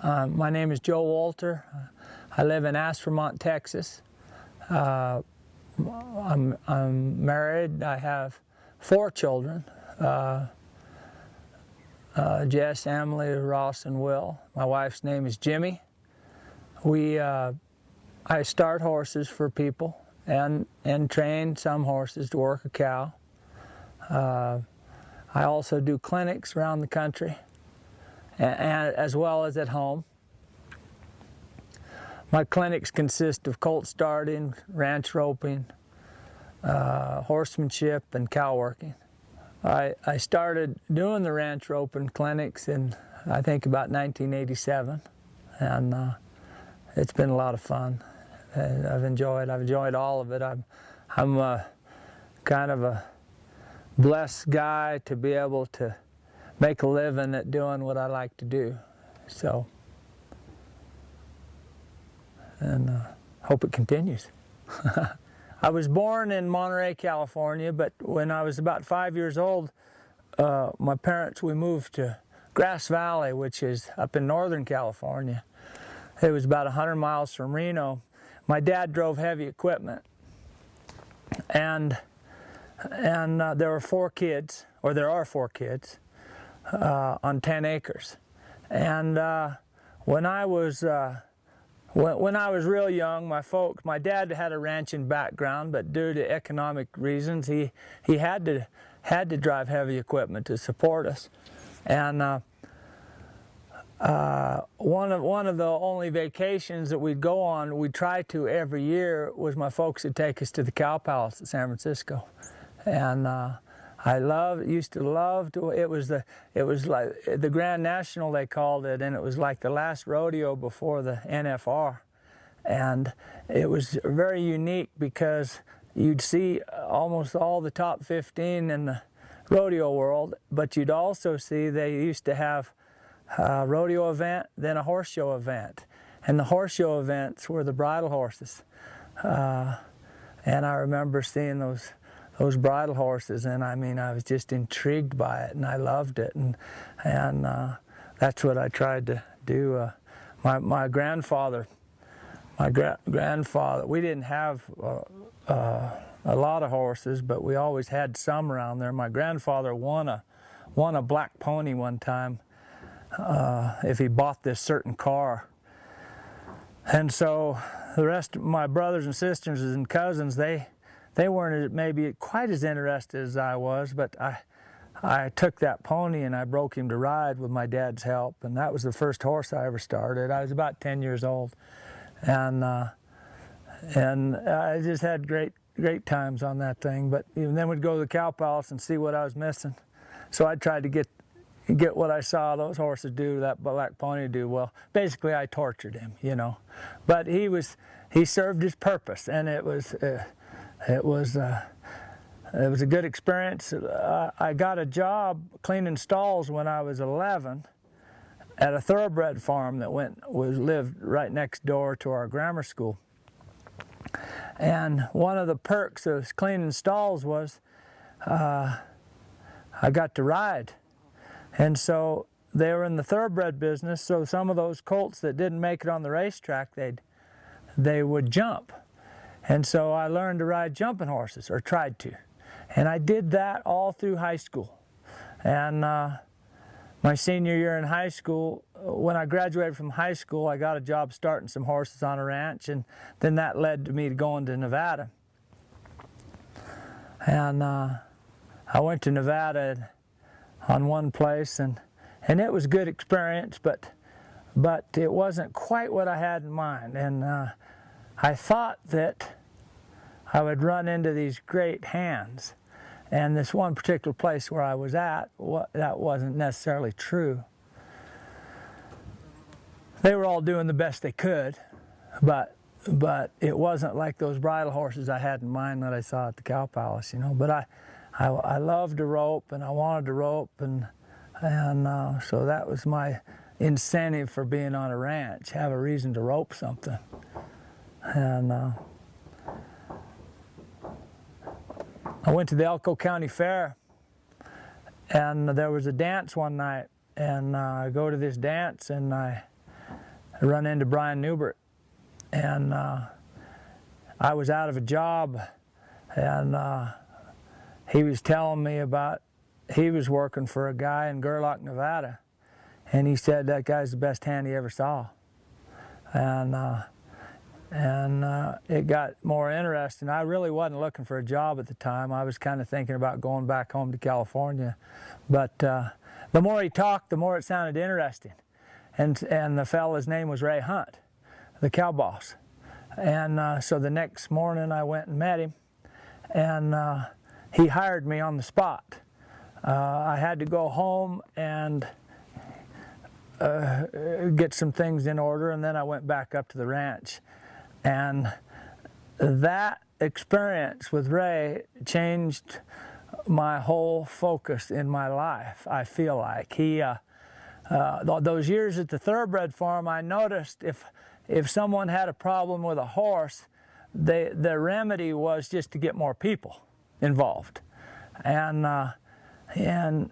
My name is Joe Wolter. I live in Aspermont, Texas. I'm married. I have 4 children, Jess, Emily, Ross, and Will. My wife's name is Jimmy. I start horses for people and train some horses to work a cow. I also do clinics around the country, and as well as at home. My clinics consist of colt starting, ranch roping, horsemanship, and cow working. I started doing the ranch roping clinics in, I think, about 1987, and it's been a lot of fun. I've enjoyed all of it. I'm kind of a blessed guy to be able to make a living at doing what I like to do. So, and hope it continues. I was born in Monterey, California, but when I was about 5 years old, my parents, we moved to Grass Valley, which is up in Northern California. It was about 100 miles from Reno. My dad drove heavy equipment, and there were 4 kids, or there are 4 kids, on 10 acres. And when I was real young, my dad had a ranching background, but due to economic reasons, he had to drive heavy equipment to support us. And one of the only vacations that we'd go on, we'd try to every year, was my folks would take us to the Cow Palace at San Francisco. And used to love to, it was like the Grand National, they called it, and it was like the last rodeo before the NFR. And it was very unique because you'd see almost all the top 15 in the rodeo world, but you'd also see they used to have a rodeo event, then a horse show event. And the horse show events were the bridle horses. And I remember seeing those bridle horses, and I mean, I was just intrigued by it, and I loved it, and that's what I tried to do. My grandfather, we didn't have a lot of horses, but we always had some around there. My grandfather won a black pony one time if he bought this certain car. And so the rest of my brothers and sisters and cousins, they weren't maybe quite as interested as I was, but I took that pony and I broke him to ride with my dad's help, and that was the first horse I ever started. I was about 10 years old, and I just had great times on that thing. But even then we'd go to the Cow Palace and see what I was missing. So I tried to get what I saw those horses do, that black pony do. Well, basically I tortured him, you know. But he served his purpose, and it was a good experience. I got a job cleaning stalls when I was 11 at a thoroughbred farm that lived right next door to our grammar school. And one of the perks of cleaning stalls was I got to ride. And so they were in the thoroughbred business, so some of those colts that didn't make it on the racetrack, they would jump. And so I learned to ride jumping horses, or tried to. And I did that all through high school. And my senior year in high school, when I graduated from high school, I got a job starting some horses on a ranch, and then that led to me going to Nevada. And I went to Nevada on one place, and it was a good experience, but it wasn't quite what I had in mind. And I thought that I would run into these great hands, and this one particular place where I was at, that wasn't necessarily true. They were all doing the best they could, but it wasn't like those bridle horses I had in mind that I saw at the Cow Palace, you know. But I loved to rope, and I wanted to rope, and so that was my incentive for being on a ranch, have a reason to rope something. And I went to the Elko County Fair, and there was a dance one night, and I go to this dance, and I run into Brian Newbert, and I was out of a job, and he was telling me about, he was working for a guy in Gerlach, Nevada, and he said that guy's the best hand he ever saw. And it got more interesting. I really wasn't looking for a job at the time. I was kind of thinking about going back home to California. But the more he talked, the more it sounded interesting. And the fella's name was Ray Hunt, the cow boss. And so the next morning I went and met him, and he hired me on the spot. I had to go home and get some things in order, and then I went back up to the ranch. And that experience with Ray changed my whole focus in my life, I feel like. He, those years at the thoroughbred farm, I noticed if someone had a problem with a horse, the remedy was just to get more people involved. And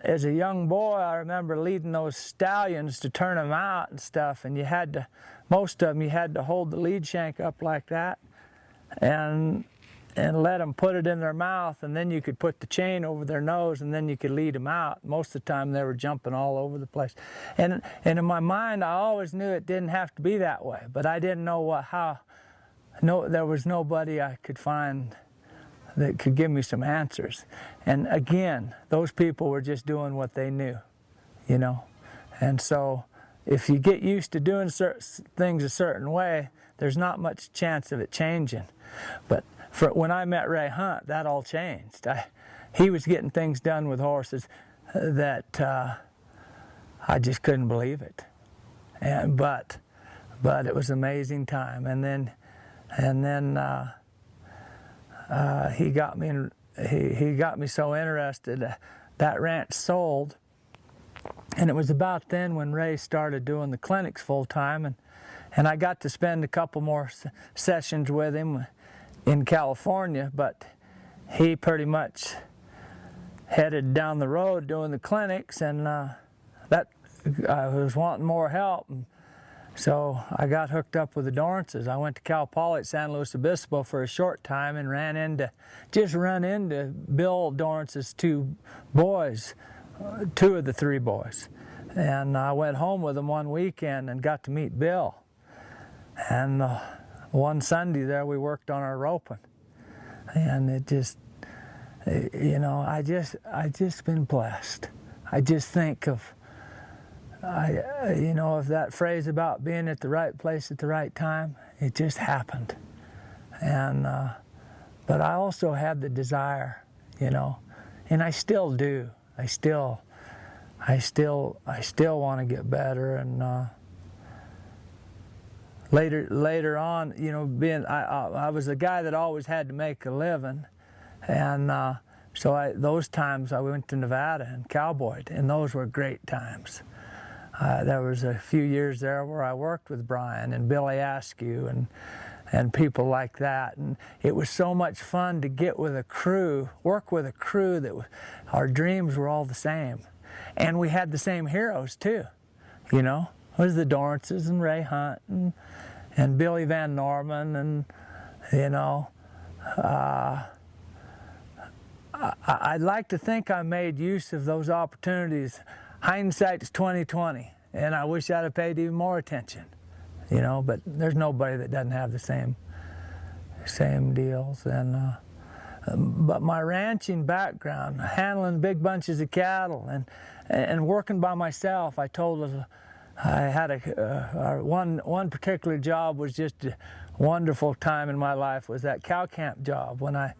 as a young boy, I remember leading those stallions to turn them out and stuff, and you had to, most of them, you had to hold the lead shank up like that and let them put it in their mouth, and then you could put the chain over their nose, and then you could lead them out. Most of the time they were jumping all over the place. And in my mind, I always knew it didn't have to be that way, but I didn't know there was nobody I could find that could give me some answers. And again, those people were just doing what they knew, you know. And so if you get used to doing things a certain way, there's not much chance of it changing. But when I met Ray Hunt, that all changed. He was getting things done with horses that I just couldn't believe it. But it was an amazing time. And then he got me so interested. That ranch sold, and it was about then when Ray started doing the clinics full time, and I got to spend a couple more sessions with him in California, but he pretty much headed down the road doing the clinics, and that I was wanting more help. So I got hooked up with the Dorrances. I went to Cal Poly at San Luis Obispo for a short time and ran into Bill Dorrance's two boys, two of the three boys. And I went home with them one weekend and got to meet Bill. And one Sunday there we worked on our roping. And it just, you know, I just been blessed. I just think of, you know, of that phrase about being at the right place at the right time, it just happened. And but I also had the desire, you know, and I still do. I still want to get better. And later on, you know, I was a guy that always had to make a living, and so those times I went to Nevada and cowboyed, and those were great times. There was a few years there where I worked with Brian and Billy Askew and people like that, and it was so much fun to get with a crew, work with a crew that our dreams were all the same, and we had the same heroes too, you know. It was the Dorrances and Ray Hunt and Billy Van Norman, and you know, I'd like to think I made use of those opportunities. Hindsight's 20/20, and I wish I'd have paid even more attention, you know. But there's nobody that doesn't have the same deals. And but my ranching background, handling big bunches of cattle and working by myself, I had one particular job was just a wonderful time in my life. Was that cow camp job when I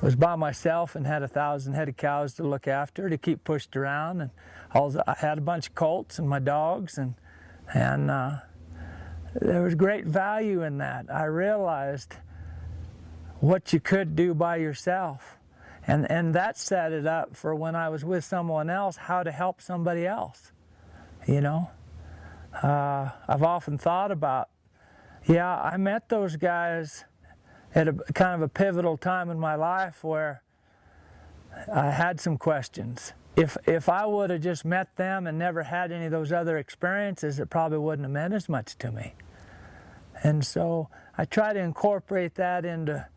was by myself and had 1,000 head of cows to look after, to keep pushed around, and I had a bunch of colts and my dogs, and there was great value in that. I realized what you could do by yourself, and that set it up for when I was with someone else, how to help somebody else, you know. I've often thought about, yeah, I met those guys at a kind of a pivotal time in my life where I had some questions, if I would have just met them and never had any of those other experiences, it probably wouldn't have meant as much to me. And so I try to incorporate that into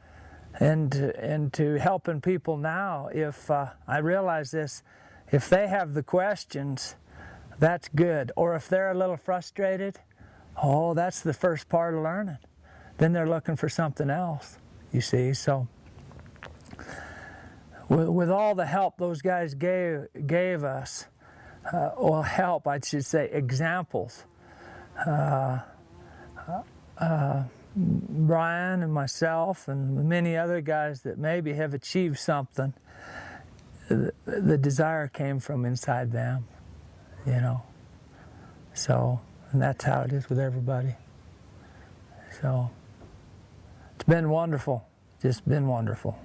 helping people now. If I realize this, if they have the questions, that's good. Or if they're a little frustrated, oh, that's the first part of learning. Then they're looking for something else, you see. So with all the help those guys gave us, well, help, I should say, examples. Brian and myself and many other guys that maybe have achieved something, the desire came from inside them, you know. So, and that's how it is with everybody. So, it's been wonderful, just been wonderful.